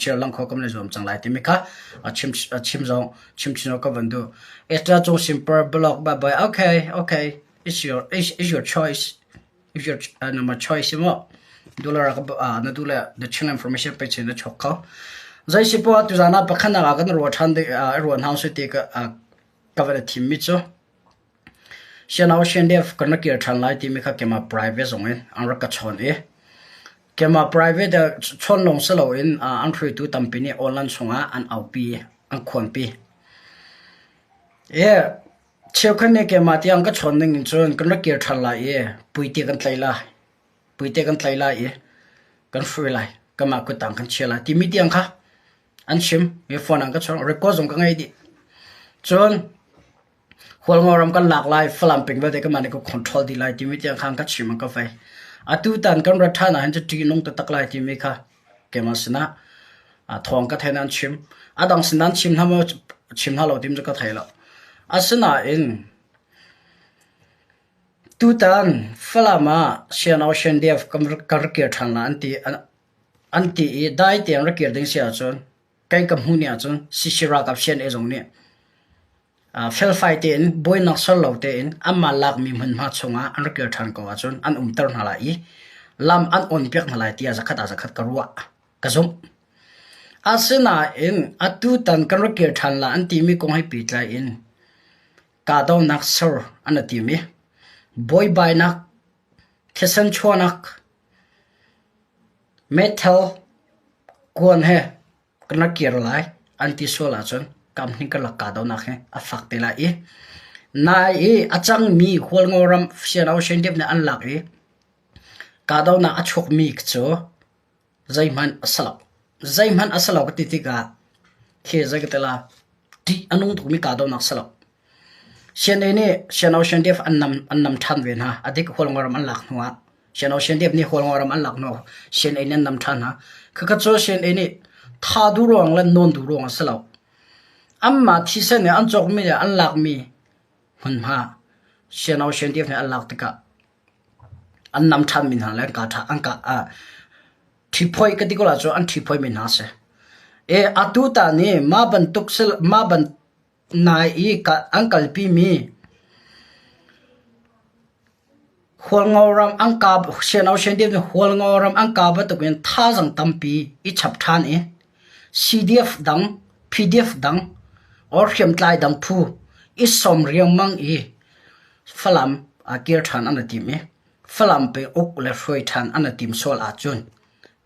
เชื่อลังเขากำลังจะจังไรที่มิค่ะชิมจงก็วันดูเอสตราจง simple block แบบ okay it's your choice if your number choice มั้งดูแลก็นั่นดูแล the channel information ไปเช่นนั้นชกเขาใจสิบว่าตุจานาปะขันนักกันรัวทันเดรัวหางสุดที่ก็วันทีมมิจูเช่นเอาเช่นเดียฟกันนักเกียร์ทันไลที่มิค่ะเกี่ยวกับ private ตรงนี้อันรักกันชนเกี่ยวกับ private ชนลงสโลอินอันคุยตัวตั้มปีนี้ออนไลน์ส่งอันเอาปีอันควรปีเชื่อคนนี้เกี่ยวกับที่อันก็ชนหนึ่งจนกันนักเกียร์ทันไลปุยเตกันไตล่กันฟรีไลกันมาคุยต่างกันเชื่อละที่มีที่อันค่ะอันชิมมีฟอนอันก็ชนเรคคอร์ดส่งกันไงดีจนหัวงอรำกันหลากหลายฝรั่งเป็นว่าเด็กมันก็คอนโทรลดีไลที่มีที่อันข้างก็ชิมมันก็ไฟอาตุตันกันรัฐานะเห็นจะจีนงตักไลที่มีค่ะเกี่ยวกับสินะทองก็ไทยนั้นชิมดังสินั้นชิมทำมาชิมฮัลโหลทีมจะก็ไทยแล้วสินะเองตุตันฝรั่งมาเชียนเอาเชียนเดียฟกันรักเกียรติทันละอันที่ได้เตียงรักเกียรติดึงเสียจนใกล้กับหูเนี่ยจนสิชิรากับเชียนเอจงเนี่ยเฟลไฟเตียนบอยนักสโลเตียนอันมาลักมีมันมาชงอันรักเกียรติทันก็ว่าจนอันเตอร์นั่นแหละลำอันอ่อนเปียกนั่นแหละที่จะขัดกรัวกระซุ่มสินะเองตุตันกันรักเกียรติทันละอันที่มีคงให้ปิดเลยกาดาวนักสโลอันที่มีบอยบายนักเทสันชัวนักเมทัลกวนเฮกันนักเกียร์ไรอันที่โซลาจนกำนิ่งกันลักกาดาวนักเฮอฟักเตล่านายอาจังมีหัวงอรำเสียนเอาเช่นเดียบในอันหลักกาดาวนักอชกมีกโจใจมันอัสลาวก็ติดกาเคใจก็เตล่าดีอันนู้นถูกมีกาดาวนักสลาวเช่นนี้เช่นเอาเช่นเดียบอันนำทันเวนะอดีตหัวงอรำอันหลักนัวเช่นเอาเช่นเดียบนี่หัวงอรำอันหลักนัวเช่นนี้นำทันฮะคือก็โจเช่นนี้ท่าดูรวงและนอนดูรวงอัสลาวอันมาที่เส้นเนี่ยอันจอกมีเนี่ยอันหลักมีมันมาเช่นเอาเช่นเดียบเนี่ยอันหลักติกะอันนำทันมินหาแล้วกาท่าอันกะที่พอยก็ติกละโจอันที่พอยมินหาเสอตุตานี่มาบันทุกเซลมาบันนายกะอังกัลปีมีหัวงอรำอังกาบเช่นเอาเช่นเดียบเนี่ยหัวงอรำอังกาบตุกเป็นท่าจังตั้มปีอีฉับทานCDF ดัง PDF ดังออร์เขียมไลดังผู้อีสมเรียงมังฝรั่งเกียร์ทันอันนั้นทีมฝรั่งไปอุกและช่วยทันอันนั้นทีมโซลอาจุน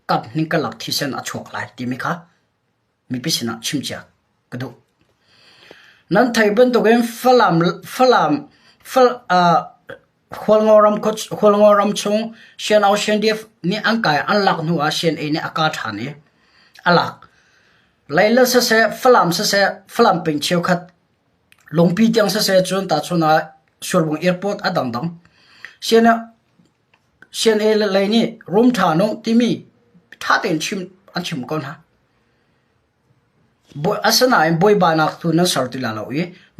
กับนิ่งกลักที่เส้นอชวกไลทีมค่ะมีพิษณะชิมจักกระดูนั้นไทยเป็นตัวเองฝรั่งหัวงอรำชงเช่นเอาเช่นเดียบนี่อังกายอันหลักหัวเช่นนี่อากาศทันอันหลักไล่เลือเสียฝรั่งเสียฝรั่งเป็นเชี่ยวขัดลงปีเตียงเสียจนตัดชนะชัวร์วงแอร์พอร์ตดังเช่นอะไรนี่รูมทานงที่มีท่าเต้นชิมก่อนฮะบอยอาสนะบอยบานักตัวนั้นสารติลาลาว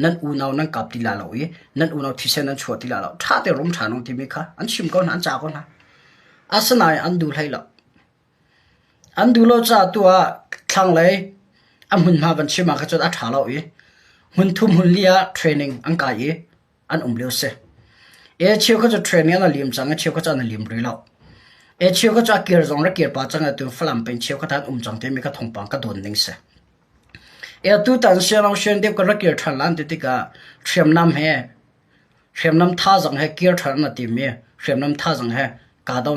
นั่นอูนาวนั่นกับติลาลาวนั่นอูนาวที่เส้นนั้นชัวติลาลาวท่าเต้นรูมทานงที่มีค่ะอันชิมก่อนอันจาก่อนฮะอาสนะอันดูให้ละอันดูโลจ้าตัวทางเลยอันหุ่นมาบัญชีมาก็จะอัดหาเราหุ่นทุ่มหุ่นเลียเทรนนิ่งอันกายอันเลี้ยวเสียเชี่ยวก็จะเทรนนิ่งอันเลี้ยมจังเชี่ยวก็จะอันเลี้ยมรีเราเชี่ยวก็จะเกียร์จงและเกียร์ป้าจังตัวฝรั่งเป็นเชี่ยวก็ทันจังเต็มมีก็ทงปังก็โดนนิ่งเสียตัวตันเสียเราเชียนเดียวก็เกียร์ทันล้านติดก็เชื่อมน้ำท่าจังเกียร์ทันนั่นทีมีเชื่อมน้ำท่าจังกาดาว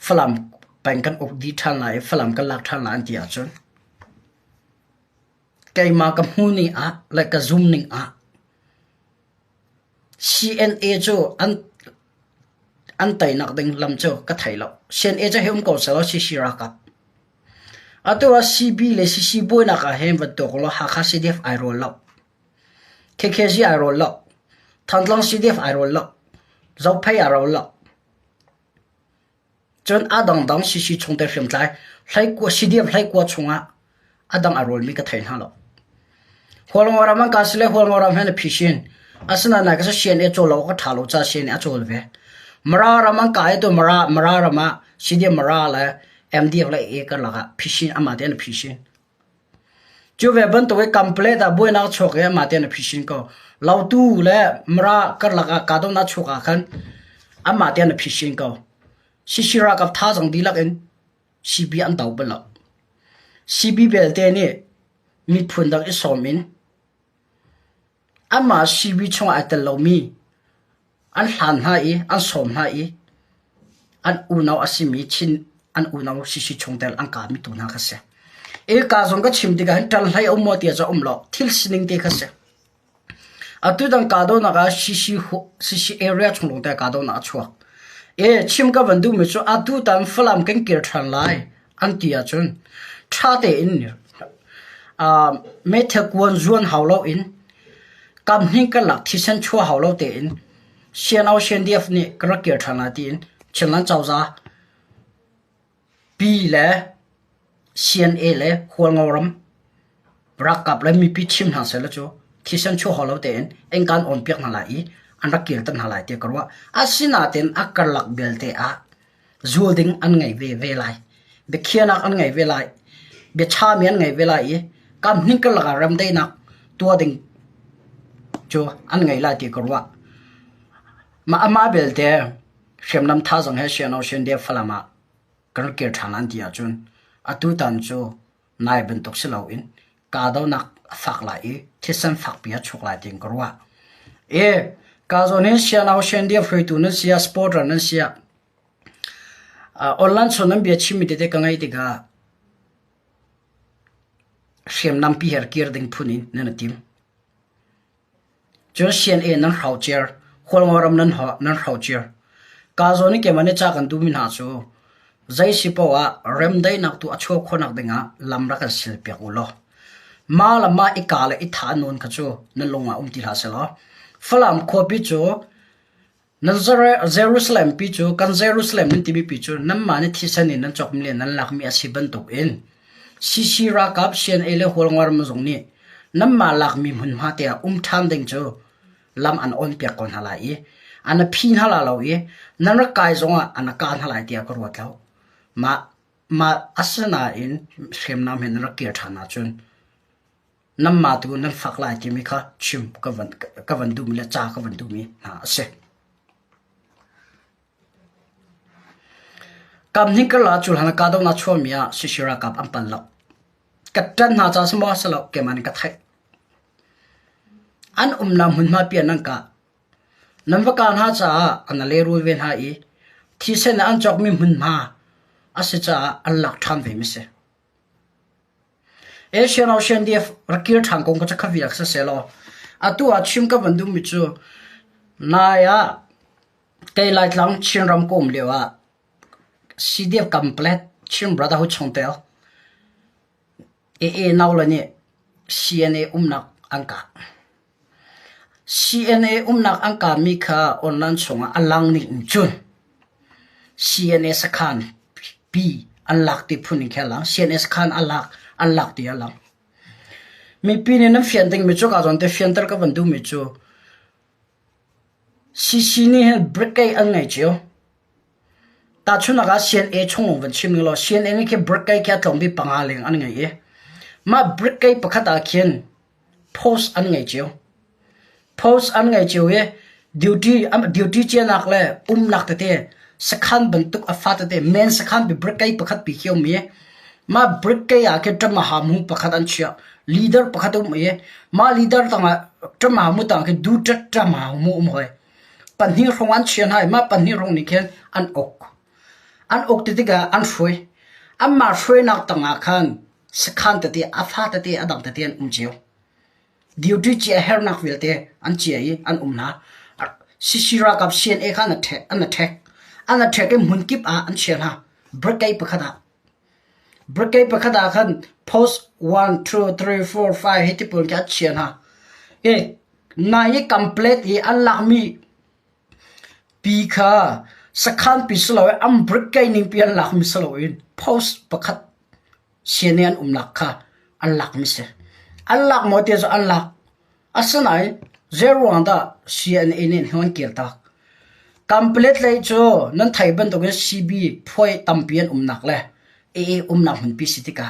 ฝรั่งเป็นกันอกดีทันไหลฝรั่งกันหลักทันหลานที่อาจารย์ไก่มากับหูนี่และกับซูมนี่CNA จูอันไตนักดึงลำจูก็ไทยแล้ว CNA จะเห็นก่อนเสร็จแล้วชิรักตัว CB เลย CC บอยนักเห็นวัดตัวก็แล้วหาค่า CDF ไอโรลแล้ว KKG ไอโรลแล้วทันหลัง CDF ไอโรลแล้วเจ้าเพย์ไอโรลแล้วจนดังCC ชงแต่เfilmใจไล่กว่า CDF ไล่กว่าชงดังไอโรลมีก็ไทยนั่นแล้วหัวงอรำมันก็สิเลหัวงอรำให้ในพิชินอาสนะนักก็เชียนโจลก็ทาลุจ้าเชียนโจลเวมารารำมันก็ตัวมารารำมาสิเดียมาราเลย MDF la e ka laga phishin ama den phishin chu ve ban to we complete da boy na chok e ma den phishin ko lau tu le mra kar laga ka do na choka khan ama den phishin ko shishira ka tha jong dilak en CB an daw bala CB bel te ni mi phun dak e somin ama CB chong atel lo mi an han ha e an som ha e an unaw asimi chin an unaw sisi chongtel an ka mi tu na khase e ka jong ka chim diga tal hai omo tia cha umlo thil sining te khase atu dang ka do na ga sisi area chonglong ta ka do na chwa e chim ka bandu mi chu atu tam flam ken kir than lai an tia chun tha te in me the kwon zuan haulo in kam hing ka lak thisen chua haulo te in sianau sian df ni kra kir thana tin chenlan chawza pi le sian e le khwalngoram rakap le mi pi chim na sela chu thisen chu holo ten engkan on pek na lai an rakil tan halai te karwa asina ten akar lak belte a zulding an ngai ve lai be khiana an ngai ve lai be cha mian ngai ve lai kam hning ka laga ram dei nak tua ding chu an ngai la te karwa ma ama belte shemnam tha jang he sianau sian de falama kan ke thanan dia chun atu tan chu nai ben tok silau in ka do nak fak lai thisan fak pia chok lai ting karwa e ka zo ne sianau sian de free tu na sia sport ran sia online sonam bia chimi de ka ngai tiga shemnam pi her kir ding phunin na tim jo sian e nan hau chair kholngoram nan hau chair ka zo ni ke mane cha kan du min ha chu zai si pawa rem dai nak tu acho khonak denga lamra ka sil pe ulo ma lama ikale I tha non ka chu na longa ti ha selo falam kho pi chu nazare jerusalem pi chu kan jerusalem nin ti pi chu nam ma ni thisani nan chok mle nan lak mi asiban tok in sisi ra kap sian ele holngwar ma jong ni nam ma lak mi mun ma te tham ding chu lam an on pe kon halai ana phin hala lo ye nan ra kai zonga ana kan halai tia ko ro tlaw ma asana in shemna men ra ke thana chun nam ma tu nan fak lai ti mi kha chim ka van du mi la cha ka van du mi na se kam ni ka la chul hana ka do na chomia sishira kap ampan lo katan na cha smo salo ke man ka thai an nam hun ma pian nang ka namwaka na cha anale ru ven ha I thisen an chok mi mun ma ase cha allak tham ve mi se asian ocean df rakir thang kong ka cha khaviak sa selo atu a chim ka bandu mi chu na ya kai lai tlang chin ram kom lewa cdf complete chim brotherhood chongtel e naw la ni cna umnak angka CNA umnak angka mika online songa alang ni chun CNA sakhan p alak ti phuni khalang CNA sakhan alak ti alang mi pin na fianting mi chu ka jon te fianter ka bandu mi chu CC ni break an ngai chiu ta chuna ga CNA chong wan chim lo CNA ni ke break ka tlom bi pangaling an ngai e ma break pakhata khian post an ngai chiu post an ngai chiwe duty chenak le nak te sakhan bantuk afat te men sakhan bi break kai pakhat pi khiom me ma break kai a ke tama hamu pakhat an chia leader pakhat me ma leader tanga tama hamu tang ke du tama hamu moi panhi rongan chian hai ma panhi rong ni khen an ok te ga an froi amma froi nak tanga khan sakhan te afat te adang te an umjeu duty che her nak velte an chei an umna sisira kap sien e khan attack ke munkip a an chen ha break pakhada khan post 1 2 3 4 5 hitipul ka chen ha e na ye complete e an lak mi pi kha sakhan pi slo am break kai ning pi an lak mi slo in post pakhat sien an umnak kha an lak mi se Allah mo te so Allah asanai zero anda CNA nin hon kirta complete lai cho nan thai ban to CB phoi tampian umnak le nak hun pi sitika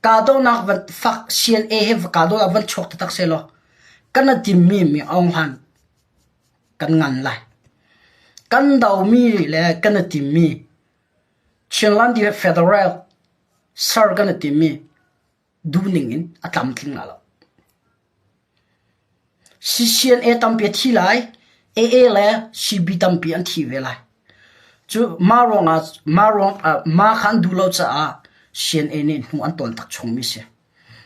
ka do nak van fak CNA he ka do la van chok tak se lo kana tim mi ong han kan ngan lai kan dau mi le kana tim mi Chinland Federal sar kana tim mi du ningin atam thing ala CNA tampi thi lai AA le CB tampi an thi ve lai chu ma khan du lo cha a CNA ni hu an tol tak chong mi se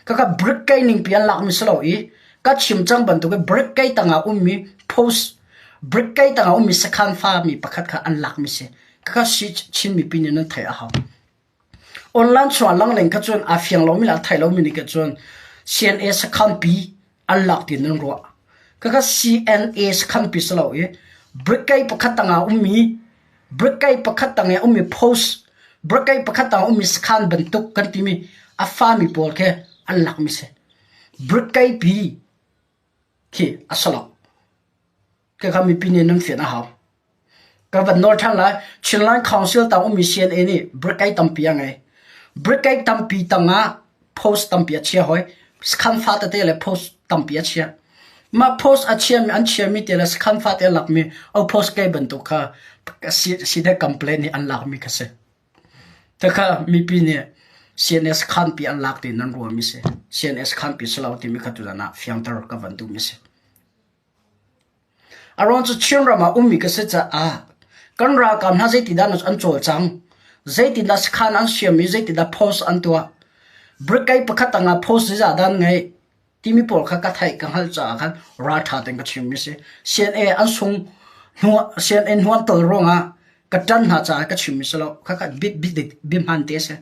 ka break kai ning pian lak mi slo I ka chim chang ban tu ke break kai tanga mi post break kai tanga mi sakhan fa mi pakhat kha an lak mi se ka chin mi pin nan thai a ha online chwa lang leng ka chon a fiang lo mi la thai lo mi ni ka chon CNA sakhan pi an lak tin nan ro ka CNA sakhan pi slo I break kai pakhat tanga mi break kai pakhat tanga mi post break kai pakhat tanga mi sakhan ban tuk kan ti mi a fa mi pol ke an lak mi se break kai pi ki asalo ke kami pinin nan fian a ha ka van northern la Chinland Council ta mi CNA ni break kai tampi angai break kai tampi tanga post tampi achia hoi skhan fa ta te le post tampi achia ma post achia mi an chia mi te le skhan fa te lak mi o post kai ban tu kha si de complain ni an lak mi ka se ta kha mi pi ne CNS khan pi an lak ti nan ro mi se CNS khan pi selaw ti mi kha tu na fiang tar ka van tu mi se around chu chinra ma mi ka se cha a kan ra kam na zai ti dan an chol chang zai ti da khan an siam mi zai ti da post an tua break kai pakhat anga post za dan ngai ti mi por kha ka thai ka hal cha khan ra tha teng ka chim mi se CNA an sung nuwa CNA nuwa tol ronga ka tan ha cha ka chim mi selaw kha ka bit man te se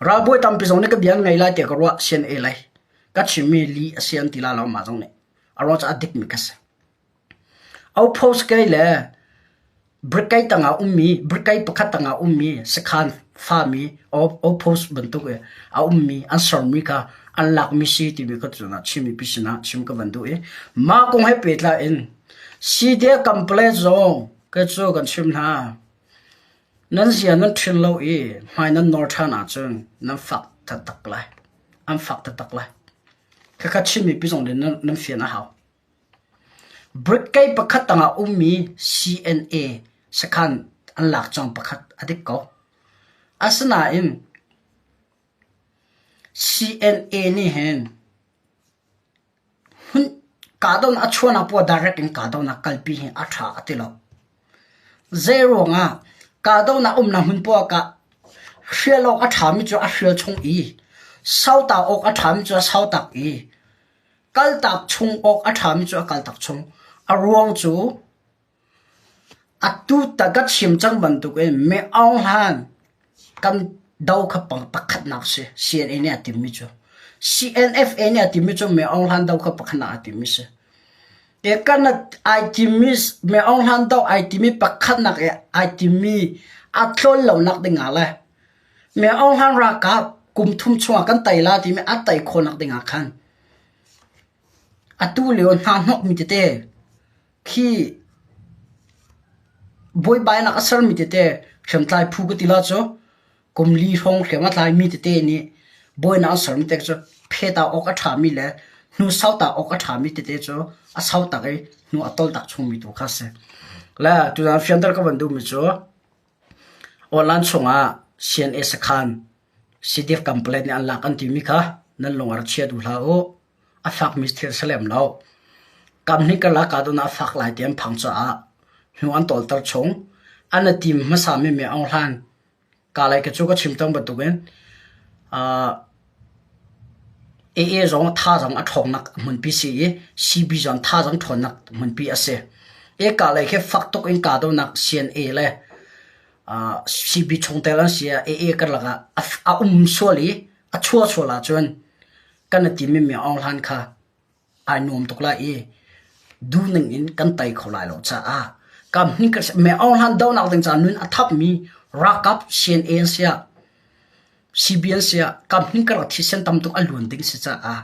ra boy tam pi zong ne ka bian ngai la te ka ro CNA lai ka chim mi li asian ti la law ma zong ne around cha dik mi ka se au post kai le break kai tanga mi break kai pakhat tanga mi sakhan fa mi au post ban tu ke a mi answer mi ka an lak mi si ti mi ka chuna chimi pisina chim ka ban du e ma kong he petla in si de complain zong ka chu kan chim na nan sia nan thin lo e mai nan northern a chun nan fak ta tak lai an fak ta tak lai ka chimi pi zong de nan fian a hao break kai pakhat tanga mi CNA sakhan an lak chang pakhat adik ko asna in CNA ni hen hun ka don a chona po direct in ka don a kalpi hin atha atilo zero nga ka don na na hun po ka shelo atha mi chu a shel chung I sauta ok atha mi chu sauta I kal tak chung ok atha mi chu kal tak chung aruang chu atu tagat sim chang ban tu ke me aung han kan dau kha pakhat nak se CNA ne atim mi chu CNFA ne atim mi chu me aung han dau kha pakhat na atim mi se te kan item mi me aung han dau item mi pakhat nak item mi atlol lo nak dinga la me aung han ra ka kum thum chwa kan tai la ti me atai khonak dinga khan atu leon han nok mi te khi boy bai na asar mi te khamtlai phu ka tila cho komli hong khema tlai mi te ni boy na asar mi te cho pheta ok atha mi le nu sauta ok atha mi te cho a sauta ge nu atol tak chung mi tu kha se la tu na fiandar ka bandu mi cho olan chunga CNA sakhan CDF complaint an lak an ti mi kha nan longar che du la o a fak mi thir salem law kam ni ka la ka do na fak lai tem phang cha a nu an tol tar chong an team ma sa me ong hlan ka lai ka chu ka chim tang ba tu ben AA zong tha zong a thong nak mun pi si CB zong tha zong thon nak mun pi ase e ka lai ke fak tok in ka do nak CNA le CB chong telan sia AA ka laga a soli a chua chola chon kan ti me ong hlan kha ai nom tok la du ning in kan tai kholai lo cha a kam ni ka me ong han do nak ding cha nun athap mi rakap CNA sia CBN sia kam ni ka thi sen tam tuk alun ding si cha a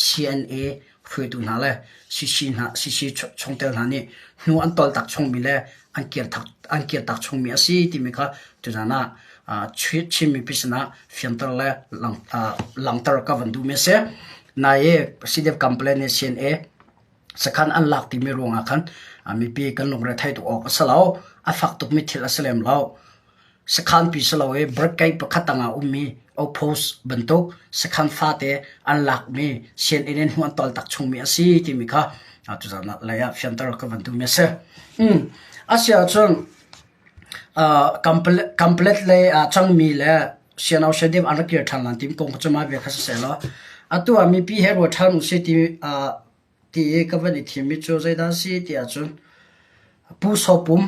CNA phwe tu na le CC chong tel na ni nu an tol tak chong mi le an kier tak chong mi asi ti mi kha tu na ชิมีพิษณะฟินเตอร์และหลังตระกับวันดูเมเซ่นายสิเดฟกัมเพลนเซียนสักขันอันหลักที่มีรวงอาคันมีปีกันลงเรือไทยตัวออกสลาวฟักตุกมิทิลสเลมลาวสักขันปีสลาวบรักไกประคัตงามีเอาโพสบรรทุกสักขันฟาเตอันหลักมีเซียนเนหัวตอลตักชงมีอาศัยที่มีค่ะตุจานะเลยฟินเตอร์กับวันดูเมเซ่อาเซียจงcomplete เลยจังมีเลยเชียนเอาเชดิมอันรักเกียรทันลันทีมกงจะมาเบียคัสเซลล์ตัวมีพี่เฮโร่ทันสิที่ก็วันนี้ทีมมิจูใจด้านสิที่อาจจะผู้สอบปุ่ม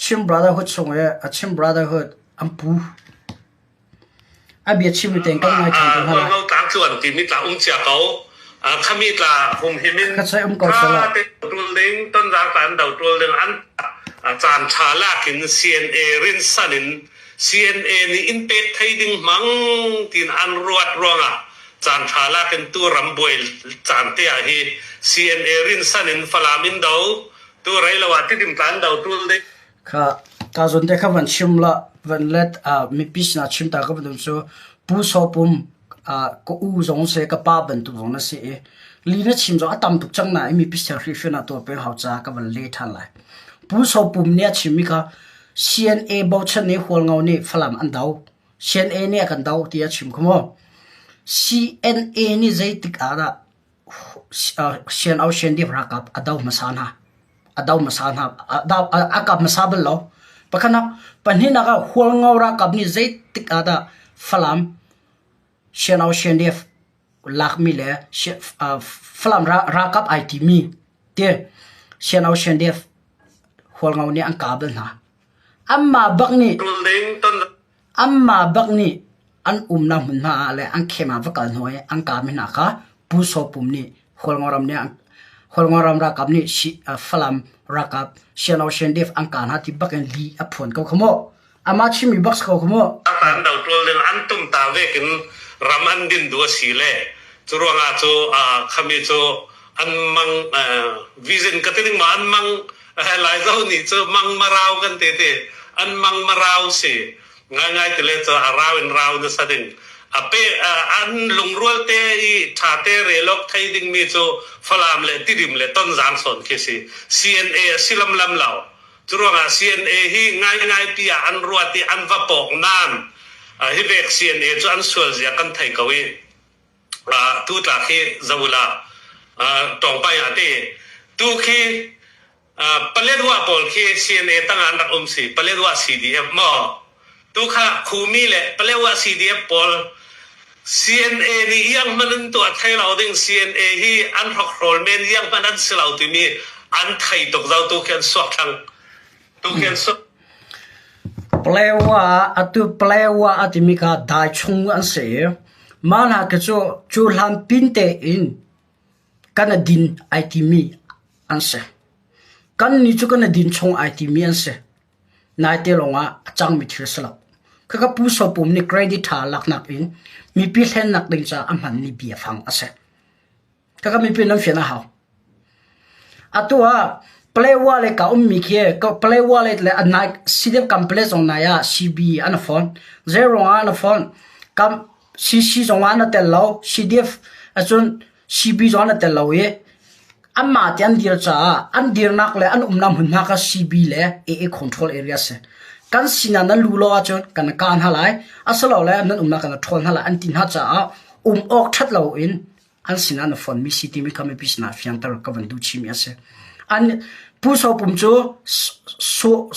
ชิม brotherhood ส่งชิม brotherhood อันผู้เบียชิมเต็งก็ไม่ทันตัวเราต่างส่วนที่มีตาเสียเขาขมิตาผมเห็นก็ใช้ก่อนเสร็จแล้วตัวเล้งต้นรักการเดาตัวเล้งอันอาจารย์ชาลากิน CNA รินสันิน CNA นี่อินเป็ดไทยดิ่งมังตินอันรวดรองอาจารย์ชาลากินตัวรำบวยจานเตียฮี CNA รินสันินฟลามินดาวตัวไรละว่าที่ดิมการดาวตัวเล็กค่ะตาจนเด็กเขาวันชิมละวันเล็ดมีพิษณะชิมตาก็เป็นตัวผู้สอบปุ่มก็อู้จงเสกป้าเป็นตัวนั่นสิลีน่าชิมจะตั้มตุกจังไหนมีพิษณะริฟินาตัวเป็นหัวใจก็วันเล็ดทันเลยผู้สอบปุ่มเนี่ยชิมิกา CNA บอกฉันเนี่ยหัวเงาเนี่ยฝรั่งอันดาว CNA เนี่ยกันดาวที่ชิมขโมย CNA นี่ใจติดอะไรเชียนเอาเชียนที่รักกับอดาวมาสานหาอดาวมาสานหาอดาวอากับมาสาบลาวเพราะขณะปัญหานักหัวเงารักกับนี่ใจติดอะไรฝรั่งเชียนเอาเชียนที่ลักมีเลยฝรั่งรักกับไอทีมีเดี๋ยวเชียนเอาเชียนที่หัวเงาเนี่ยอันกาบลนะอันมาบักนี่อันน้ำมันมาเลยอันเข้มาวักกันหน่อยอันกาไม่หนักค่ะผู้สอบปุ่มนี่หัวเงารำเนี่ยหัวเงารำรักกับนี่ฝรั่งรักกับเชียนเอาเชียนเดฟอันการหาที่บักกันลีอัพผลเขาขโมยอามาชิมีบักเขาขโมยอันดาวตัวเรื่องอันตุ้มตาเวกินรามันดินดัวสีเล่จุรวงอาจูขมิจูอันมังวิจินกติงมาอันมังหลายเจ้านี่จะมังมาราวกันเตะอันมังมาราวสิง่ายๆแต่เลยจะราวอินราวจะสะดึงอันลุงรัวเตอีชาเตเรลกไทยดิ่งมีจูฟลามเลติดิมเลต้นจางสนคิสิ CNA สิลำลำเหล่าจุรวงCNA ฮีง่ายๆปีอันรัวตีอันวับปอกน้ำฮิเวก CNA จูอันส่วนเสียกันไทยกวีตูตาคีจาวุลาตรงไปอ่ะเตตูคีปเลดว่าปอลคี CNA ตั้งอันรักสิปเลดว่า CDF มอตูค่ะคูมีเลยปเลดว่า CDF ปอล CNA นี่ยังมันตัวไทยเราดึง CNA ฮีอันรักโรลเมนยังมันสลาวตัวมีอันไทยตกเราตัวเขียนสวกทั้งตัวเขียนสวกแปลว่าที่มีการได้ชงอันเสียมันหากจะจูหลังพินเตอินกันดินไอทีมีอันเสียกันนี่จูกันดินชงไอทีมีอันเสียนายเตลงว่าจังมิทิสลับก็กับผู้สอบปุ่มนี่เครดิตหาหลักนักอินมีพิเศษนักดึงจากอันมันนี่เบียฟังอันเสียก็กับมีเป็นน้ำเฟียนหาตัวแปลว่าเลยก็มีแค่ก็แปลว่าเลยอันนั้นสิเดฟคัมเพลสองนายา CB อันฟอน0อันฟอนกัมCC จงวันนั้นแต่เรา CDF จน CB จงวันนั้นแต่เราอันมาที่อันเดียร์จ้าอันเดียร์นักเลยอันน้ำหุ่นนักก็ CB เลยcontrol area เสกันสินันนั้นรู้แล้วจนกันการหาไรอัสเราเลยอันนั้นนักกันทนหาไรอันตินหาจ้าออกชัดเราอินอันสินันฟอนมีสิที่มีคำพิจารณาฟิอันตรกันดูชิมีเสอันผู้สอบปุ่มจู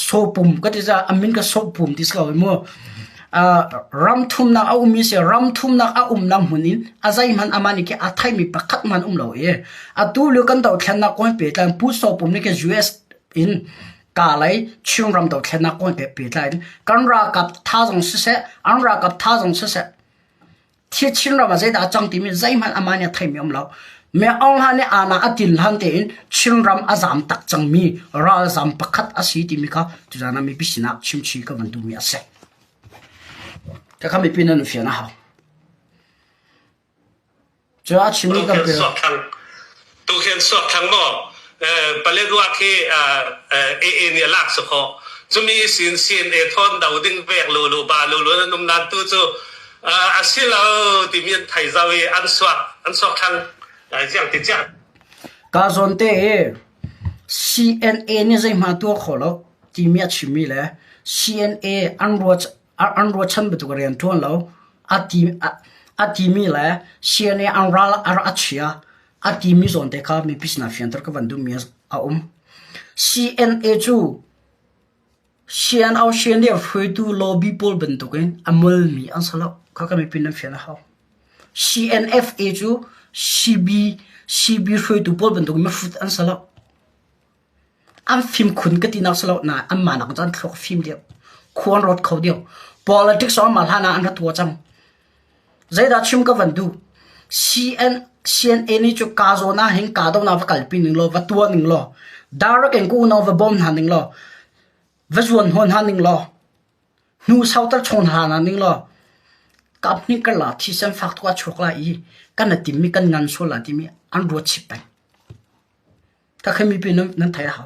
สอบปุ่มก็ที่จะอามินก็สอบปุ่มที่เขาเมื่อรำทุ่มนักเอามีเสียรำทุ่มนักเอาน้ำหุ่นินอาศัยมันอามานี่แค่อาไทยมีประคัดมันเราดูเรื่องกันต่อแค่นักคนเปลี่ยนผู้สอบปุ่มนี่แค่ US อินกาเลยชิงรำต่อแค่นักคนเปลี่ยนกันรักกับท่าจงเสียอันรักกับท่าจงเสียที่ชิงรำมาใจด่าจังที่มีใจมันอามานี่ไทยมีเราแม้เอาหาเนี่ยอาณาอดินหันเตียนชิงรำอาจามตักจังมีราจามประคัดอาศัยที่มีค่ะจุดนั้นมีพิษณะชิมชีก็มันดูมีอาศัยก็เขาไม่เป็นนั่นเฟียนะฮะจะอาชิมีก็เป็นตัวเขียนสวดทั้งหมด ปเลดัวเคเนี่ยลักสะขอจุมีสินทอนดาวดึงแวกลูบาลูนุมนันตุจูอาศิลาที่มีไทยจาวีอันสวกทางอย่างติดจักกาซอนเตCNA นี่จะมาตัวขอแล้วที่มีชิมีเลย CNA อันรัวฉันไปตัวเรียนทวนแล้วอาทิมีเลย CNA อันรัชเชียอาทิมีส่วนเด็กมีพิษนาฟิอันตรกับวันดูมีCNA จู CNA ฟื้นตัว lobby บอลเป็นตัวกันอมลมีอันสลับเขาก็มีพินาฟิอันเขา CNFA จู CB ฟื้นตัวบอลเป็นตัวกันไม่ฟุตอันสลับอันฟิล์มคุณก็ตีนักสลับนะอันมาหนักจันทร์ฟิล์มเดียวควรรถเขาเดียว politics สองมาหานะอันรัตัวจังใจดัชชิมก็วันดู CNA นี่จุกาโซน่าเห็นกาโดน่าวักลปีนึงล้อวัตัวนึงล้อดาร์กเองกูน่าวับอมหันนึงล้อวัจวนหันนึงล้อนูสาวตะชนหันนึงล้อกับนี่ก็ละที่ฉันฝากตัวชุกละอีกันน่ะติมีกันงานส่วนละติมีอันรัวชิบไปถ้าเคยมีปีนั้นไทยเขา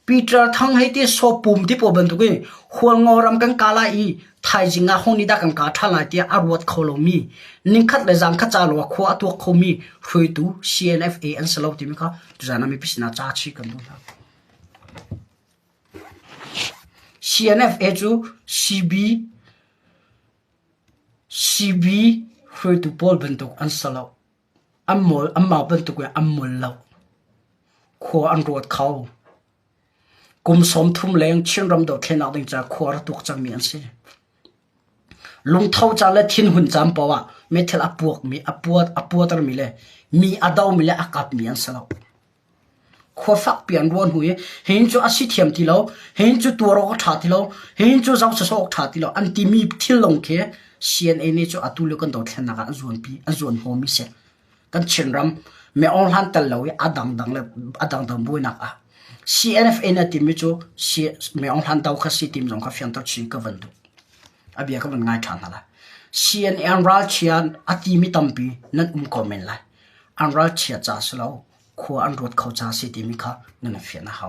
ปีเตอร์ทั้งให้ที่โซปุ่มที่ปบันทุกอย่างหัวงอรำกันกาลาอีไทยจริงอ่ะห้องนี้ได้กันกาท่าไหนที่อารวดโคลมีนิ่งคัดเลยจังคัดจาลวะขวาตัวเขามีช่วยดู CNFA อันสลาวที่มีค่ะจุดนั้นมีพิษณาจ้าชีกันดูนะ CNFA จู CB ช่วยดูบอลบันทุกอันสลาวอันมาบันทุกอย่างอันมุลเลวขวาอันรวดเขากุมสมทุ่มแรงเชื่อรำดอกแค่นักดึงจากขวาตุกจังมีอันเสียลงเท้าจานและทิ้นหุ่นจำปะวะไม่เท่าอปวกมีอปวดตรมีเลยมีอดาวมีเลยอากาศมีอันสลาวขวาฟักเปลี่ยนวนหุยเห็นจูอาศิเทียมทีเราเห็นจูตัวเราขาดทีเราเห็นจูเจ้าสอกขาดทีเราอันที่มีทิ้งลงแค่CNA นี่จูอัตุลกันดอกแค่นักอันส่วนปีอันส่วนโฮมิเสกันเชื่อรำไม่ออนหันแต่เราอดังเลยอดังบุยนักอ่ะCNFA นะทีมมิจูไม่ออนหันเตาขัดสีทีมจงขับยันตัวชีก็วันดูอาบีก็มันง่ายทันละ CNA อันรัลเชียนอาทีมิตัมปีนั่นคอมเมนต์เลยอันรัลเชียจ้าสลาวขวาอันรถเขาจ้าสีทีมิค่ะนั่นเฟียนะเขา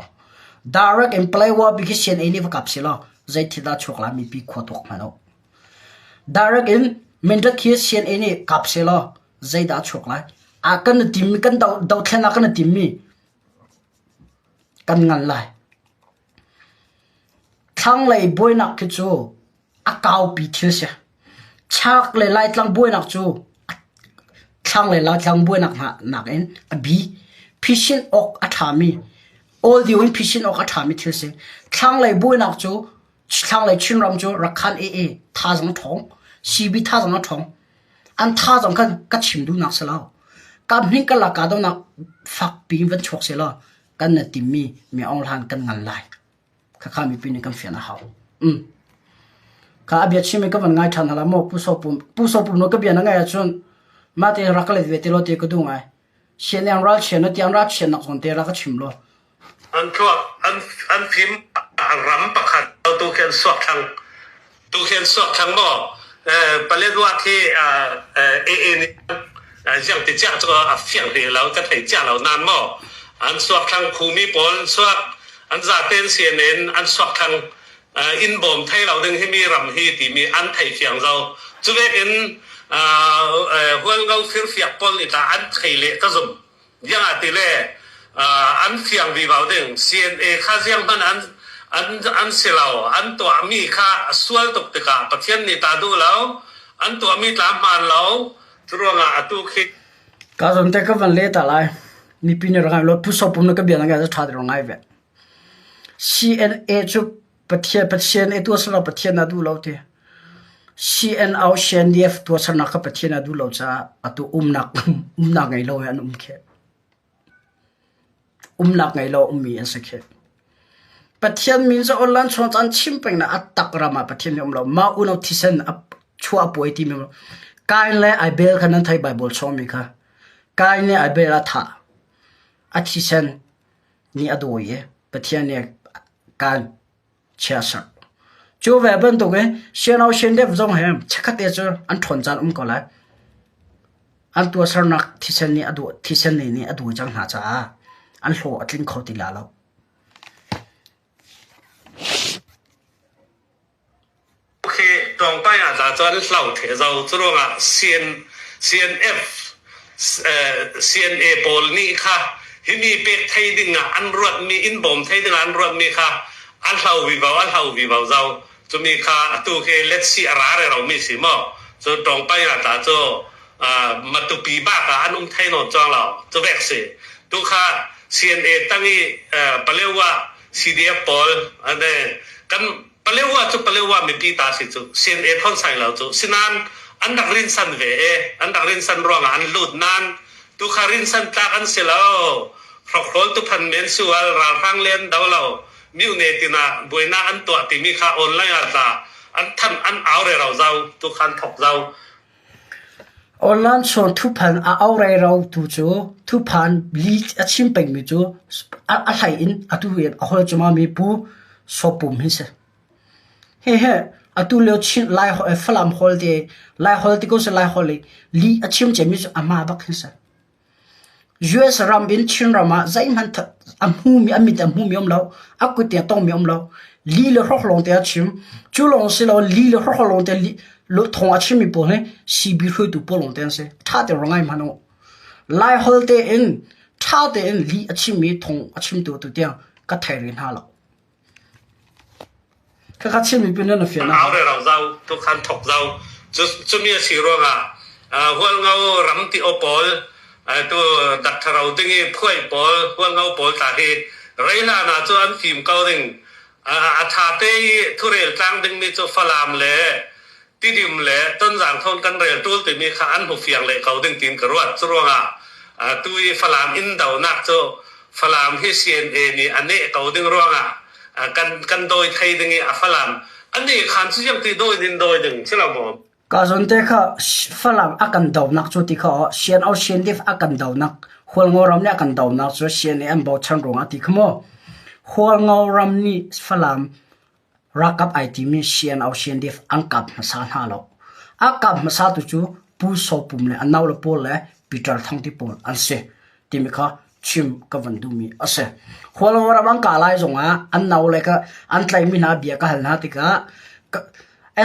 direct employee ว่าบิก CNA นี่ว่ากับสิละใจที่ได้ช่วงละมีปีขวาตกมาแล้ว direct in มันจะคิด CNA นี่กับสิละใจได้ช่วงละอากันทีมกันดาวแค่นักกันทีมมีกันงันเลยทั้งเลยบวยนักจูอากาวปีเทียเสียชักเลยไล่ทั้งบวยนักจูทั้งเลยไล่ทั้งบวยนักเอ็นบีพิชินออกอัฐามี all the way พิชินออกอัฐามีเทียเสียทั้งเลยบวยนักจูทั้งเลยชินรำจูรักขันท่าจังทองชีบิท่าจังทองอันท่าจังกันกัดชิมดูนักเสียแล้วกับนี่ก็ละกาดนักฝักปีวันชกเสียแล้วกันน่ะติมีองค์หันกันงันไล่ข้ามีปีนี้กันเฟียนะเขาข้าอภิชิมีก็มันง่ายทันละโมผู้สอบปุ่มนกก็เบียนง่ายจนมาที่รักเลยเวทีโลตีก็ดูไงเชียนยังรักเชียนที่ยังรักเชียนนักสนเตรักก็ชิมโลอันทั่วอันพิมรำประคันเอาตัวเขียนสวดทางบ่ประเด็นว่าที่นี่อย่างที่เจ้าตัวเฟียงเดียวเราจะถ่ายเจ้าเรานานบ่อันสวดทางภูมิปนสวดอันจะเป็นเสียนอันสวดทางอินบอมไทยเราดึงให้มีรำฮีที่มีอันไทยเฟียงเราจุดเอ็นหัวเราเฟียงปนอีตาอันไทยเละก็สมยังอาทิเล่อันเฟียงวิบากดึงเสียนข้าเสียงมันอันเสียเราอันตัวมีข้าสวดตกตะกาประเทศนี้ตาดูแล้วอันตัวมีตามมันเราจุดว่าตุคิดก็สมแต่ก็วันเละแต่ไรมีปีนี้เราไงรถผู้สอบปุ่มนกก็เบียนไงจะทัดเราไงเว้ย CNA จุดประเทศตัวสลับประเทศน่าดูเราเถอะ CNDF ตัวสนักประเทศน่าดูเราจะตัวนักไงเราอันแค่นักไงเรามีอันสักแค่ประเทศมีจะออนไลน์ชนจันชิมเป็นนะอัตตกรามาประเทศนี้เรามาอุณหทิเซนชัวป่วยที่มีกายเลยไอเบลขนาดไทยไบเบิลชอมิค่ะกายเนี่ยไอเบลท่าอาทิเซนนี่อดูyeประเทศเนี่ยการเชื่อสักจูเวบันตัวเองเชื่อเราเชื่อเด็กจงเห็นชักเตจูอันทนจันก็เลยอันตัวสนักที่เซนนี่อดูที่เซนนี่อดูจังหาจ้า อันโหอัตลิงเขาติลาแล้วโอเคตรงไปอาจารย์เราเทเราจะรู้ว่า CNF CNA โปลนี่ค่ะที่มีเป็กไทยดึงอันรวดมีอินบอมไทยดึงอันรวดมีค่ะอันเฮาวิบาเราจะมีค่ะตัวเคเลตซีอะไรเรามีสิมั้งจะตรงไปอาจารย์จะมาตุปีบ้ากับอันไทยนอจองเราจะแบกสิตัวค่ะ CNA ตั้งนี้เปรียกว่า CDF โปลอันนี้กันเปรียกว่ามีปีตาสิจุ CNA ท่อนใส่เราจุสินันอันดักรินสันเวอันดักรินสันรองอันลุดนั้นตุคารินสันตาอันเสลาพรอกโคลตุพันเมนสุวลราฟังเล่นดาวเรามิวเนตินาบวยนาอันตัวติมีค่าออนไลน์อาจาอันท่านอันเอาเรเราเจ้าตุคันถกเจ้าออนไลน์ชนทุพันเอาเรเราตุจูทุพันลีอัชิมเป็งมิจูอะไรอินอัตุเวียนเอาจะมามีปูสอบปุ่มฮิเสเฮ้อัตุเลียวชินไลฟ์ฟลามฮอลเดย์ไลฟ์ฮอลเดย์ก็จะไลฟ์ฮอลเดย์ลีอัชิมจะมีอามาบักฮิเสUS รำบินชินรามาใจมันอัมหูมีอมเราอักกุเตียต้องมีอมเราลีเลรอกลงเตียชิมจูลงสิเราลีเลรอกลงเตียลุทงอาชิมมีปนเลยซีบีคุยดูปลงเตียนเสท่าเตียรงไงมันโอไลฟ์ฮอลเดย์เองท่าเตียนลีอาชิมมีทงอาชิมตัวเตียก็ไทยเรียนหาเราข้าชิมมีเป็นเรื่องเฟียนะเอาเราเจ้าทุกคันถกเจ้าจะมีสิ่งรองหัวเงารำติโอปอลตัวดักทเราดึงพ่วยปอลหัวเงาปอลตาเหตุไรล่ะนะจวนฟิล์มเก่าดึงอาชาเตยทุเรศกลางดึงมีจฟลามเล่ติดิมเล่ต้นจางทนกันเรลตัวติมีขานหุบเฟียงเล่เก่าดึงตีนกระรวดจรวงตัวฟลามอินดาวนักโจฟลามที่ CNA นี่อันนี้เก่าดึงรวงกันโดยไทยดึงฟลามอันนี้ขันสุยังตีโดยดึงใช่หรือเปล่าก็ส่วนที่เขาฝรั่งอากันดาวนักจุดที่เขาเชียนเอาเชียนดิฟอากันดาวนักหัวงอรำเนี่ยอากันดาวนักส่วนเชียนเนี่ยบอกชันรงอาทิตย์ขโมหัวงอรำนี่ฝรั่งรักกับไอทีมีเชียนเอาเชียนดิฟอังกับมาสานหาเราอังกับมาสานตัวจูผู้สอบปุ่มเลยอันน่าละปอลเลยปีเตอร์ทั้งที่ปอลอันเสที่มีเขาชิมกับวันดูมีอันเสหัวงอรำอังกาไล่ส่งอันน่าเลยก็อันไลมีนาเบียก็หันหน้าติกะ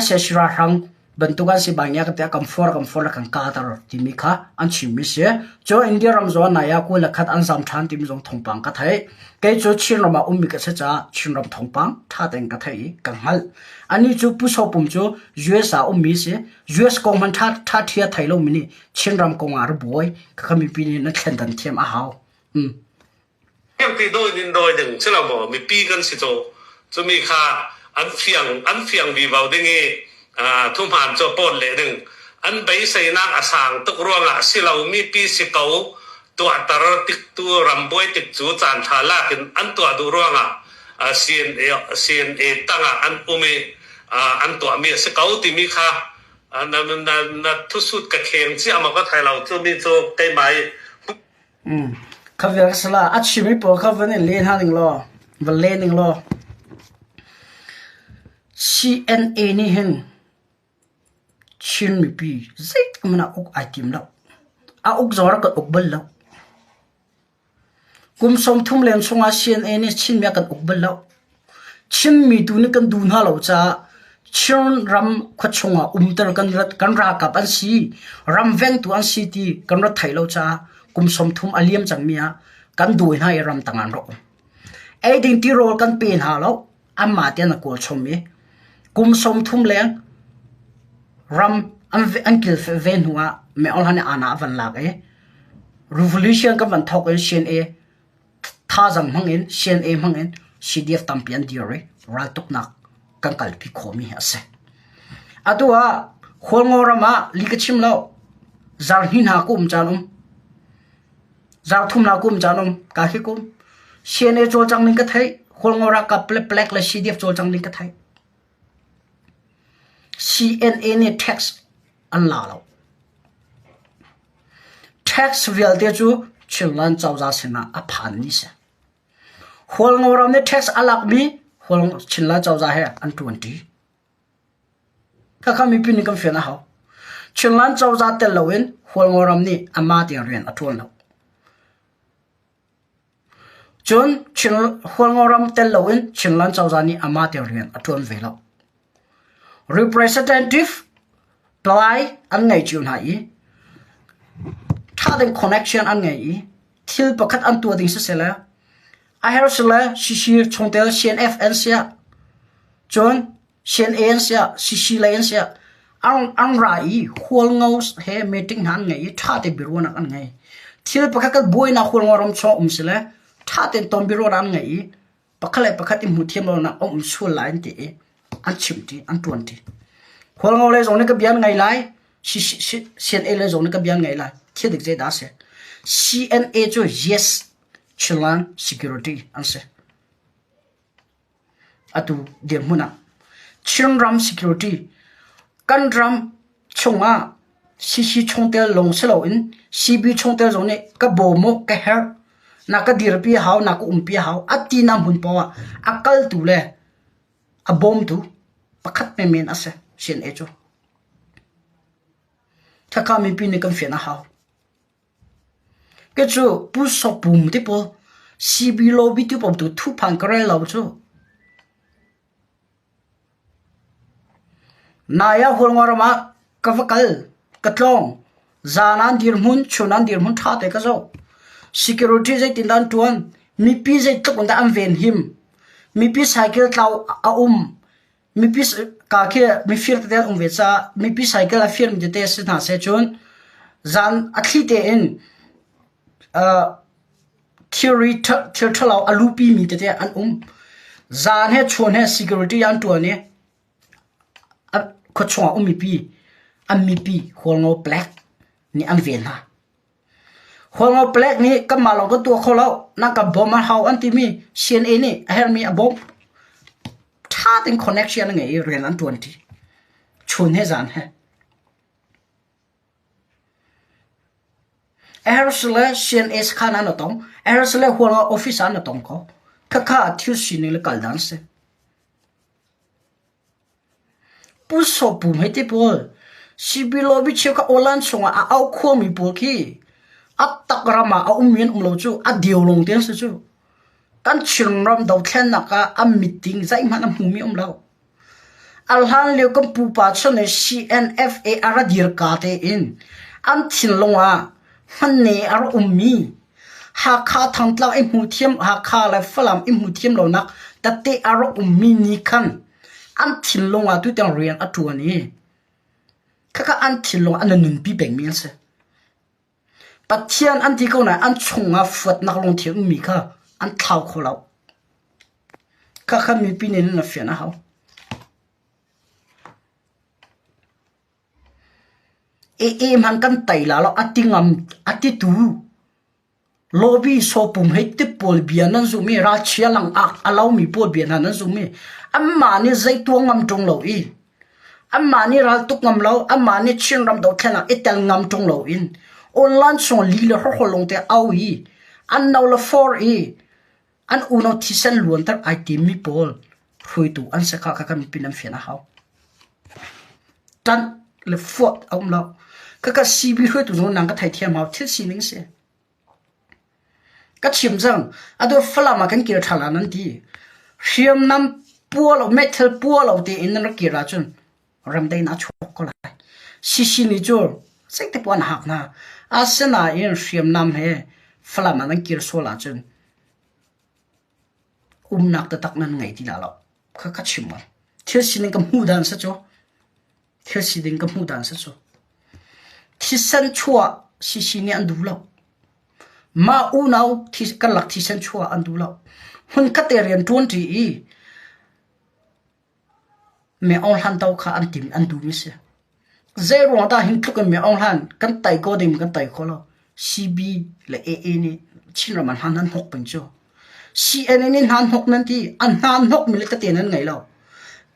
เสราหังbentukan si bangya ketika kamfor kan katar timika an chimise jo india ramzo naya ko lakhat an sam than tim jong thongpang ka thai ke jo chinrama ummi ka cha chinram thongpang tha teng ka thai kanghal ani chu puso pum chu us a ummi se us kong man tha thia thailo mini chinram kongar boy khami pini na thlendan them a haw em ti doi ding chela bo mi pi kan si cho mi kha an fiang vi vào dingทุ่มหานจะปนเลยหนึ่งอันไปใส่นักอาสางตุกรวงสิเรามีปีสิเกาตัวตรติกตัวรำบวยติดจูจานทาลากินอันตัวดูรวงCNA ตั้งอันอุเมอันตัวมีสิเกาติมีค่ะนั่นทุสุดกระเคียงที่อามาก็ไทยเราจะมีโจไกไหมเขาเรียกสละอัดชิมิปอเขาวันนี้เล่นหาหนึ่งล้อวันเล่นหนึ่งล้อ CNA นี่เห็นชินมีปีเซ็ตมันอุกไอติมแล้วอุกจอร์ก็อุกเบลแล้วกุมสมทุ่มเลี้ยงสงอาเซียนนี่ชินมีกันอุกเบลแล้วชินมีตัวนี้กันดูน่าเราจะชินรำขวดชงตระกันรักกับอันซีรำเวงตัวอันซีตีกันรัดไทยเราจะกุมสมทุ่มอเลียมจังมีกันดูให้รำต่างอันเราไอ้ดิ่งที่โรกันเป็นหาแล้วอันมาเตียนกวดชมมีกุมสมทุ่มเลี้ยงรำอันกิลเวนหัวไม่เอาหันอาณาวันหลักrevolution กับวันทอกเชียนท่าจังมังเชียนมังCDF ตั้มเปลี่ยนดีเลยรักตุกนักกันกัลพิโคมีเสอะตัวหัวงอรมาลิกชิมแล้วจาร์หินหากุมจานุมจาร์ทุ่มนากุมจานุมกาฮิกุมเชียนโจจังลิงกัทไทยหัวงอรักกับเปลกและ CDF โจจังลิงกัทไทยCNA เนี่ย tax อันลาแล้ว tax เวลเดียจูชิลลันเจ้าจ้าสินะอภันนี่เสหัวงอรำเนี่ย tax อันลักมีหัวชิลลันเจ้าจ้าเฮอัน20ข้ามีปีนี้กันเฟียนะเขาชิลลันเจ้าจ้าเตลเวนหัวงอรำนี่อามาเดียเรียนอัทวนแล้ว จนชินหัวงรำเตลวินชินลันเจ้าจานีอามาเตียเรียนอทวนเวลา representative ปลายอันไงจูนหายถ้าเป็น connection อันไงทิลประคัดอันตัวดิ่งเสียแล้วไอเฮร์สเลชิชงเตล CNFN เสียจน CNN เสียชิเลนเสียอันไรหัวงเอาเฮมีติ้งหันไงถ้าเต็มบิโรนักอันไงทิลประคัดบวยนักหัวงรำชอบเสียแล้วถ้าเต็มตอมบิโรนักไงประคัดอิมุทิมเรานักชัวร์ไลน์ตีอันชิมตีอันตวนตีหัวงเอาเลยส่งนี่ก็เบียนไงไล่CNA เลยส่งนี่ก็เบียนไงไล่เที่ยวดึกใจด่าเสียCNA 就 yes chilan security อันเสียอะตูเดียร์มุนะชินรัม security กันรัมชงอ่ะซีชงเตลลงเสลาอินCB ชงเตลส่งนี่ก็โบโมก็เฮร์นักก็ดีร์ปีหาวนักก็ปีหาวอัตีน้ำหุ่นปวะอักลตูเลยอะบอมตูประคัดเมนอันเสียCNA จูถ้าข้ามีปีนี้ก็เฟียนะหาวก็จูผู้สอบปุ่มที่พอ CB โลบิที่ผมตัวทุพันก็ได้แล้วจูนายหัวงอรมาก็ฟักกระทงจานันดีร์มุนชนันดีร์มุนท่าเตะก็จู security ใจติดดันตัวมีปีใจตกคนแต่อันเวนหิมมีปีไซเคิลเท้ามีปีกาเคียมีฟิร์ตเตอร์เวซ่ามีปีไซเคิลฟิร์มจะเตะสินาเซจวนจานอัคลีเตอินtheory เท่าเราอลูปีมีเตะอันจานให้ชวนให้ security อันตัวนี้ขดช่วงมีปีอันมีปีหัวงอ black นี่อันเวียนฮะหัวงอ black นี่ก็มาเราก็ตัวเขาแล้วนั่งกับบอมมาเฮาอันที่มี CNA นี่เฮมีบอมถ้าเป็น connection ไงเรียนอันตัวนี้ชวนให้จานให้RSL CNS ข้านั่นต้อง RSL หัวงอ office นั่นต้องเขาข้าที่สิ่งนี้เลยกันดันเสผู้สอบผู้ไม่ได้พูดCB โลบิเชื่อกับโอลันส่งเอาขั้วมีพูดขี้อัตตะกรามาเอาเมียนเราจูอัดเดียวลงเตียงสิจูกันชิงรำดาวแทนนักอันมีติ้งใจมันหูมีเราอัลฮันเลี้ยวกับผู้ปัจจุบัน CNFA อาร์ดีร์กาเตอินอันทิ้งลงมันเนี่ยอารมณ์มีหากข้าทางเราไอ้หูเทียมหากข้าเลยฝรั่งไอ้หูเทียมเรานักแต่เตอารมณ์มีนี่คันอันทิ้งลงตัวเดียวเรียนตัวนี้ข้าอันทิ้งลงอันนึงปีเบ่งมีเสียปัจเจียนอันที่เขาเนี่ยอันชงฝัดนักลงเที่ยวมีข้าอันเท่าเขาเราข้ามีปีนี้นั่นเฟียนะเขามันกันไต่ละเราอัดติงอัดติตูโลบีโซปุ่มให้ติปอลเบียนั่นซูมีราเชียลังอักอาเรามีปอลเบียนั่นซูมีอันมานี่ใจตัวงำตรงเราอันมานี่เราตุกงำเราอันมานี่ชิงรำดอกแค่นั้นเอตงำตรงเราออนไลน์ส่งลีเลอร์เขาลงแต่เอาอันเราละฟอร์อันอุณหภูมิเส้นล้วนแต่ไอทีมีปอลคุยตัวอันสักข้ามีปีน้ำเฟียนะเขาตันเลยฟอดเอาเราก็ซีบีคุยตัวนู้นนั่งก็ไทยเทียมเอาที่สิ่งนี้เสียก็ชิมจังอะตัวฝรั่งมากันเกี่ยวทางนั้นดีเชื่อมน้ำปัวเราเมทัลปัวเราตีอินนั่นเกี่ยวจนรำได้น่าชกก็เลยซีนี่จูสิ่งที่ปวนหักนะอาเซน่าอินเชื่อมน้ำเฮฝรั่งมากันเกี่ยวโซลาจนนักตะตักนั้นไงที่ละเราก็ชิมมันเที่ยวสิ่งนี้ก็มูดันซะจูเที่ยวสิ่งนี้ก็มูดันซะจูที่สันชัวซีนี่อันดูเรามาอูนเอาที่กันหลักที่สันชัวอันดูเราหุ่นกัตเตอร์ยันทวนที่เมื่อองหันเต้าข้าอันติมอันดูมิเสียเจรวงตาหินทุกันเมื่อองหันกันไต่ก็ดิมกันไต่ก็เราCB และ AA นี่ชินเรามันหันนั้นหกเป็นจ้า CNA นี่หันหกนั่นที่อันหันหกมิลลิกเตนั่นไงเรา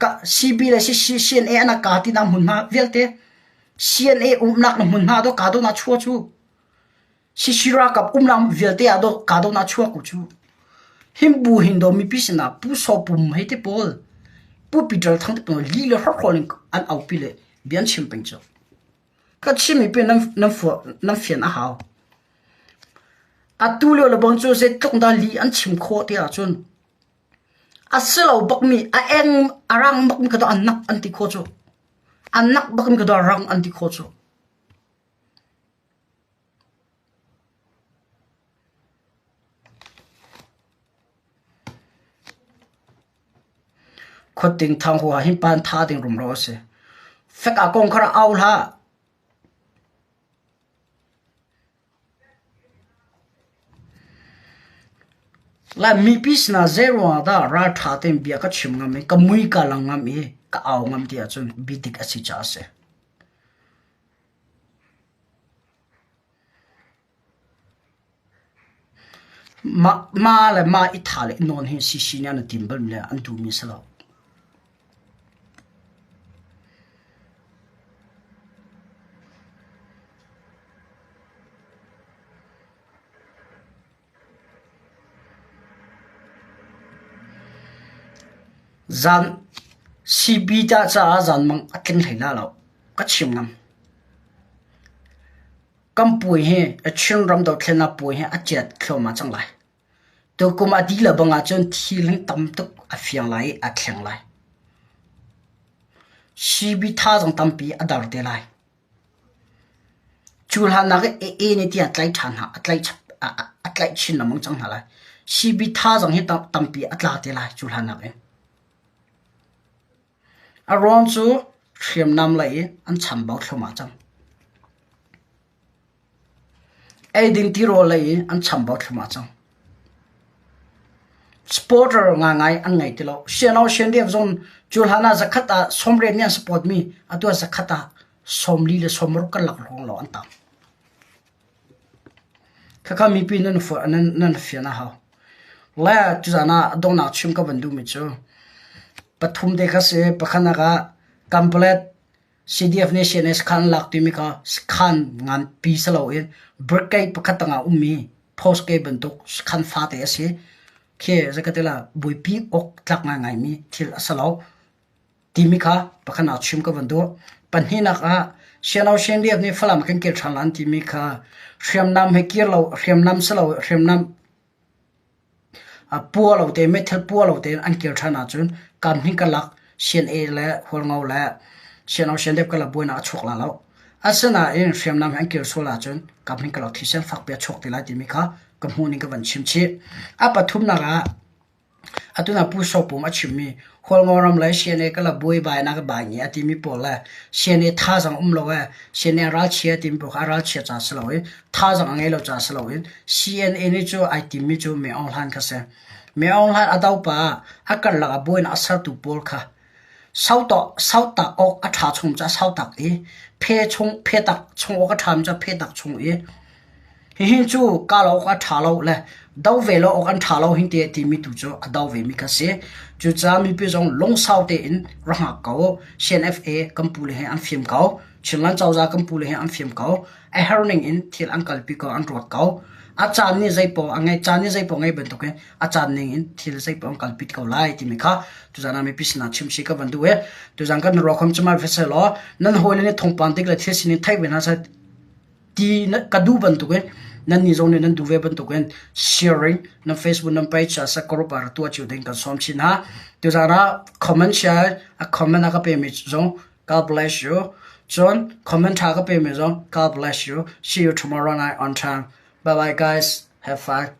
ก็ CB และ CNA อันกาที่นำหุ่นมาเวลเตCNA นักนำหุ่นมาตัวกาโดน่าชัวจูชิรากับนำเวลเตอตัวกาโดน่าชัวกูจูหิมบูหินโดมีพิษนะผู้สอบปุ่มให้เตปอลผู้ปิดเราทั้งตัวลีเลอร์ฮักคนอันเอาไปเลยเบียนชิมเป็นจ้าก็ชิมมีเป็นน้ำเฟียนอาหาร atulo lo bang chu se tlong da li an chim kho ti a chun aslo bak mi a eng arang bak mi ka do anak anti kho chu anak bak mi ka do rang anti kho chu khoting thang ho hin pan tha ding rum ro se fek a kong khara aul ha la mi pis na zero da ra tha tem bia ka chim ngam me ka mui ka lang ngam e ka aw ngam ti a chun bitik a si cha se ma le ma i tha le non hin si si nya na timbal le an tu mi sala zan CB ta cha zan mang atlin thaila lo ka chim ngam kam pui he a chin ram do thlena pui he a chet khloma chang lai to kuma di la banga chon thil tam tuk a fiang lai a thleng lai CB tha jang tam pi adar te lai chul han na e ni ti atlai than ha atlai chin na mang chang ha lai CB tha jang he tam pi atla te lai chul han na aron chu thiam nam lai an cham bau thloma chang ai ding ti ro lai an cham bau thloma chang sporter nga ngai an ngai ti lo shenau shendef zone chulhana zakhata somre nya sport mi atwa zakhata somli le somru ka lak rong lo an tam khaka mi pi nan fo nan fiana ha la chuzana dona chim ka bandu mi chu pathum dekha se pakhana ga complete CDF nation es khan lak ti mi ka khan ngan pi salo in brekai pakhatanga ummi post ke bantuk khan fa te ase ke zakatela buipi ok tlak nga ngai mi thil asalo ti mi ka pakhana chim ka bandu panhina ka shenau shendiaf ni phalam kan ke thalan ti mi ka hriam nam he kirlo hriam nam salo hriam nam a pualo te metal pualo te an kir thana chun kam hin ka lak shen e la hol ngau la shenau shendep ka la boina chok la lo asana in hriam nam an kir sola chun kam hin ka lo thisen fak pe chok te la ti mi kha kam hu ni ka ban chim chi a pathum na ga atuna pu so pum a chim mi hol ngau ram la shen e ka la boi bai na ka ba ni ati mi pol la shen e tha jang lo wa shen e ra chia tim bu kha ra chia cha slo e tha jang ngai lo cha slo e cna ni chu ai tim mi chu me on han ka se me on han adau pa akar la boin asar tu pol kha sauta ok a tha chung cha sautak e phe tak chung ok a tham cha phe tak chung e hin chu ka lo ka tha lo le dau ve lo ok an tha lo hin te ti mi tu chu adau ve mi ka se chu cha mi pe jong long sau te in ra ka cnfa kampule he an film ka chinlan chawza kampule he an film ka a herning in thil ankal pi ko an rot ka a chan ni zai po angai chan ni zai po ngai ben to ke a chan ning in thil zai po ankal pit ka lai ti mi kha tu jana mi pisna chim shi ka bandu e tu jang kan ro khom chma veselo nan hoile ne thong pan tik la thil sin thai ben ha sa ti na kadu ban tu ke nan ni zone nan du ve ban to ken sharing na Facebook na page sa koro par tu chu den kan som chin ha tu jana comment share a comment ka pe mi zong God bless you John comment ha ka pe mi zong God bless you see you tomorrow night on time bye bye guys have fun